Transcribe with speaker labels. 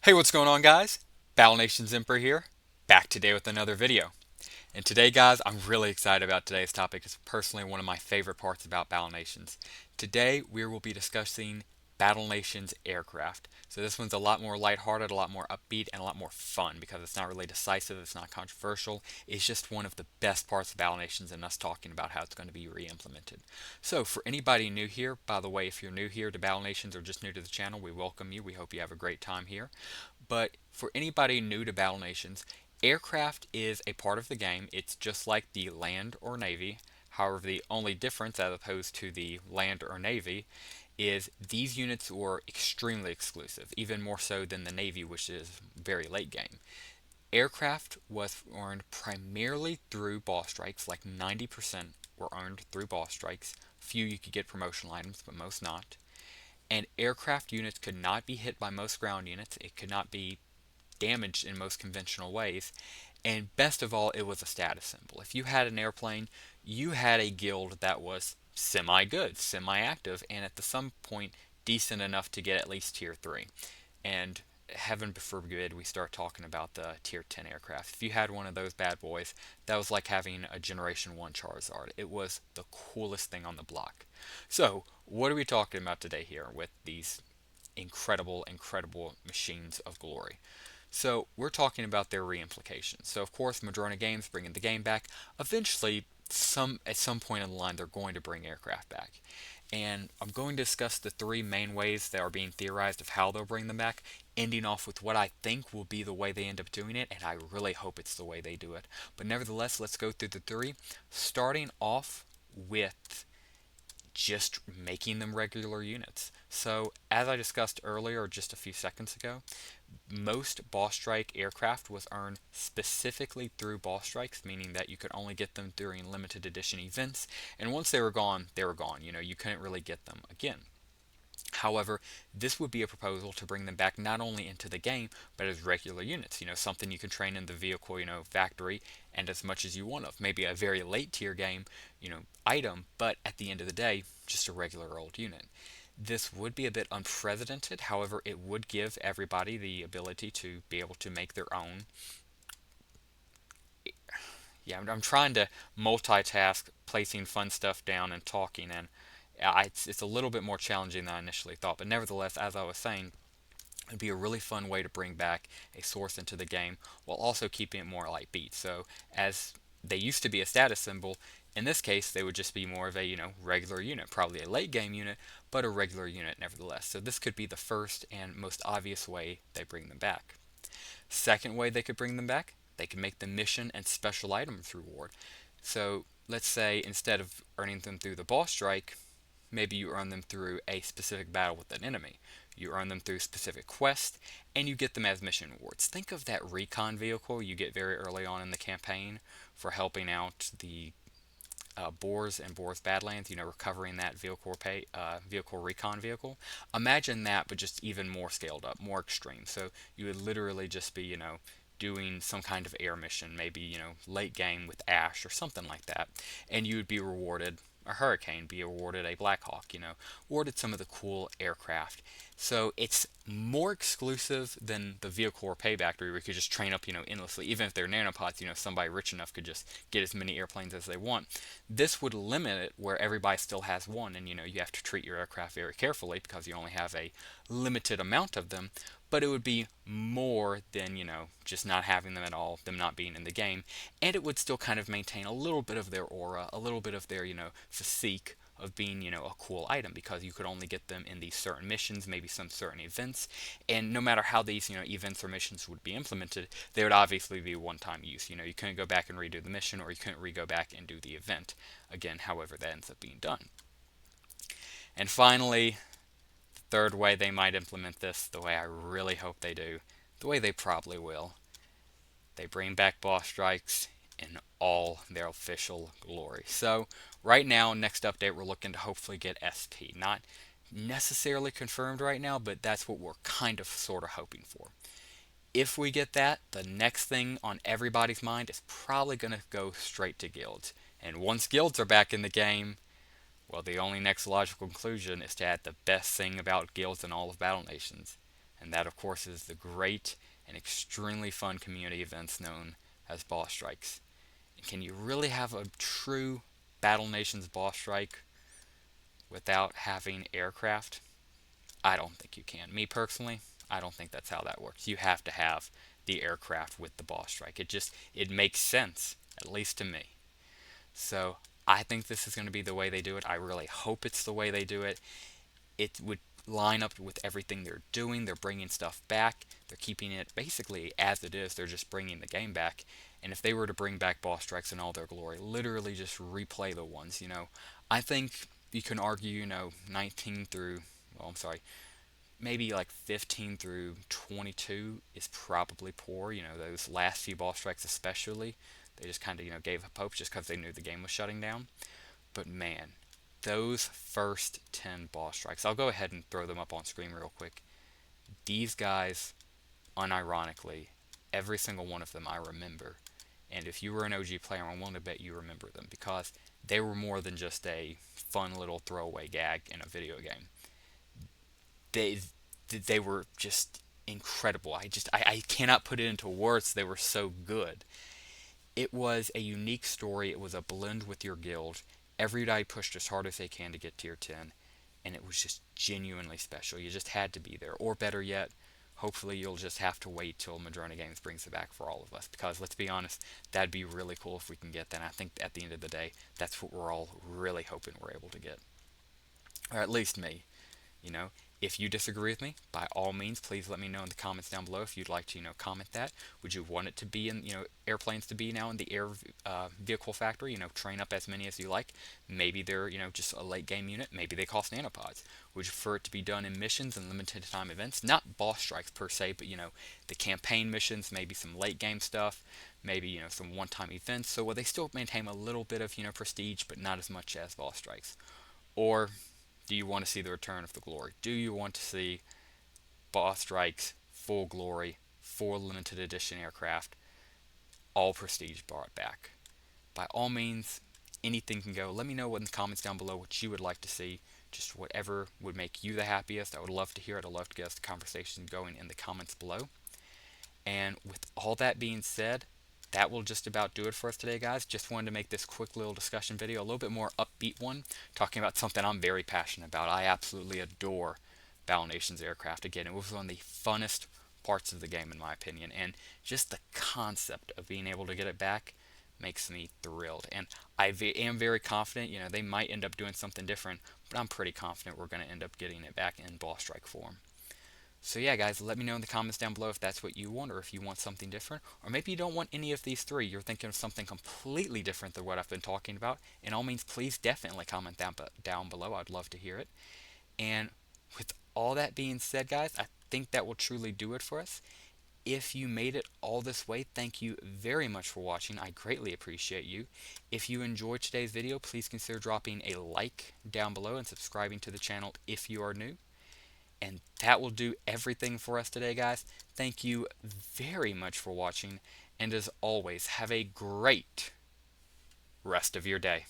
Speaker 1: Hey, what's going on, guys? Battle Nations Emperor here, back today with another video. And today, guys, I'm really excited about today's topic. It's personally one of my favorite parts about Battle Nations. Today, we will be discussing Battle Nations aircraft. So this one's a lot more lighthearted, a lot more upbeat, and a lot more fun because it's not really decisive, it's not controversial. It's just one of the best parts of Battle Nations and us talking about how it's going to be re-implemented. So for anybody new here, by the way, if you're new here to Battle Nations or just new to the channel, we welcome you. We hope you have a great time here. But for anybody new to Battle Nations, aircraft is a part of the game. It's just like the land or navy. However, the only difference as opposed to the land or navy is these units were extremely exclusive, even more so than the navy, which is very late game. Aircraft was earned primarily through boss strikes, like 90% were earned through boss strikes. Few you could get promotional items, but most not. And aircraft units could not be hit by most ground units. It could not be damaged in most conventional ways. And best of all, it was a status symbol. If you had an airplane, you had a guild that was semi good, semi active, and at some point decent enough to get at least tier 3. And heaven forbid we start talking about the tier 10 aircraft. If you had one of those bad boys, that was like having a generation 1 Charizard. It was the coolest thing on the block. So, what are we talking about today here with these incredible machines of glory? So we're talking about their reimplications. So of course, Madrona Games bringing the game back. Eventually, at some point in the line, they're going to bring aircraft back. And I'm going to discuss the three main ways that are being theorized of how they'll bring them back, ending off with what I think will be the way they end up doing it, and I really hope it's the way they do it. But nevertheless, let's go through the three, starting off with just making them regular units. So, as I discussed earlier, just a few seconds ago, most boss strike aircraft was earned specifically through boss strikes, meaning that you could only get them during limited edition events, and once they were gone, they were gone. You couldn't really get them again. However, this would be a proposal to bring them back not only into the game, but as regular units. Something you can train in the vehicle, factory, and as much as you want of. Maybe a very late tier game, item, but at the end of the day, just a regular old unit. This would be a bit unprecedented, however, it would give everybody the ability to be able to make their own. Yeah, I'm trying to multitask, placing fun stuff down and talking, and it's a little bit more challenging than I initially thought. But nevertheless, as I was saying, it'd be a really fun way to bring back a source into the game while also keeping it more like beat. So as they used to be a status symbol, in this case they would just be more of a regular unit, probably a late game unit, but a regular unit nevertheless. So this could be the first and most obvious way they bring them back. Second way they could bring them back, they could make the mission and special items reward. So let's say instead of earning them through the boss strike, maybe you earn them through a specific battle with an enemy. You earn them through specific quests, and you get them as mission rewards. Think of that recon vehicle you get very early on in the campaign for helping out the Boars and Boars Badlands, recovering that vehicle recon vehicle. Imagine that, but just even more scaled up, more extreme. So you would literally just be, doing some kind of air mission, maybe, late game with Ash or something like that, and you would be rewarded a Hurricane, be awarded a Blackhawk, awarded some of the cool aircraft. So it's more exclusive than the vehicle or payback where you could just train up, endlessly. Even if they're nanopods, somebody rich enough could just get as many airplanes as they want. This would limit it where everybody still has one, and you have to treat your aircraft very carefully because you only have a limited amount of them. But it would be more than, just not having them at all, them not being in the game. And it would still kind of maintain a little bit of their aura, a little bit of their, physique of being, a cool item because you could only get them in these certain missions, maybe some certain events. And no matter how these, events or missions would be implemented, they would obviously be one-time use. You couldn't go back and redo the mission, or you couldn't go back and do the event again, however that ends up being done. And finally, third way they might implement this, the way I really hope they do, the way they probably will, they bring back boss strikes in all their official glory. So right now, next update, we're looking to hopefully get SP. Not necessarily confirmed right now, but that's what we're kind of sort of hoping for. If we get that, the next thing on everybody's mind is probably going to go straight to guilds. And once guilds are back in the game, well, the only next logical conclusion is to add the best thing about guilds in all of Battle Nations, And that, of course, is the great and extremely fun community events known as boss strikes. And can you really have a true Battle Nations boss strike without having aircraft? I don't think you can. Me personally, I don't think that's how that works. You have to have the aircraft with the boss strike. It makes sense, at least to me. So I think this is going to be the way they do it. I really hope it's the way they do it. It would line up with everything they're doing. They're bringing stuff back. They're keeping it basically as it is. They're just bringing the game back. And if they were to bring back boss strikes in all their glory, literally just replay the ones, I think you can argue, 19 through, well, I'm sorry, maybe like 15 through 22 is probably poor. Those last few boss strikes especially, they just kind of, gave up hope just because they knew the game was shutting down. But man, those first 10 boss strikes, I'll go ahead and throw them up on screen real quick. These guys, unironically, every single one of them I remember. And if you were an OG player, I'm willing to bet you remember them because they were more than just a fun little throwaway gag in a video game. They they were just incredible. I cannot put it into words. They were so good. It was a unique story. It was a blend with your guild. Everybody pushed as hard as they can to get tier 10, and it was just genuinely special. You just had to be there. Or better yet, hopefully you'll just have to wait till Madrona Games brings it back for all of us. Because let's be honest, that'd be really cool if we can get that. And I think at the end of the day, that's what we're all really hoping we're able to get. Or at least me. You know, if you disagree with me, by all means, please let me know in the comments down below if you'd like to, comment that. Would you want it to be in, airplanes to be now in the air vehicle factory? Train up as many as you like. Maybe they're, just a late game unit. Maybe they cost nanopods. Would you prefer it to be done in missions and limited time events? Not boss strikes per se, but, the campaign missions, maybe some late game stuff, maybe, some one-time events. So will they still maintain a little bit of, prestige, but not as much as boss strikes? Or do you want to see the return of the glory? Do you want to see boss strikes, full glory, full limited edition aircraft, all prestige brought back? By all means, anything can go. Let me know in the comments down below what you would like to see. Just whatever would make you the happiest. I would love to hear it. I'd love to get the conversation going in the comments below. And with all that being said, that will just about do it for us today, guys. Just wanted to make this quick little discussion video, a little bit more upbeat one, talking about something I'm very passionate about. I absolutely adore Battle Nations aircraft. Again, it was one of the funnest parts of the game, in my opinion, and just the concept of being able to get it back makes me thrilled. And am very confident, they might end up doing something different, but I'm pretty confident we're going to end up getting it back in boss strike form. So yeah, guys, let me know in the comments down below if that's what you want or if you want something different. Or maybe you don't want any of these three. You're thinking of something completely different than what I've been talking about. In all means, please definitely comment down below. I'd love to hear it. And with all that being said, guys, I think that will truly do it for us. If you made it all this way, thank you very much for watching. I greatly appreciate you. If you enjoyed today's video, please consider dropping a like down below and subscribing to the channel if you are new. And that will do everything for us today, guys. Thank you very much for watching. And as always, have a great rest of your day.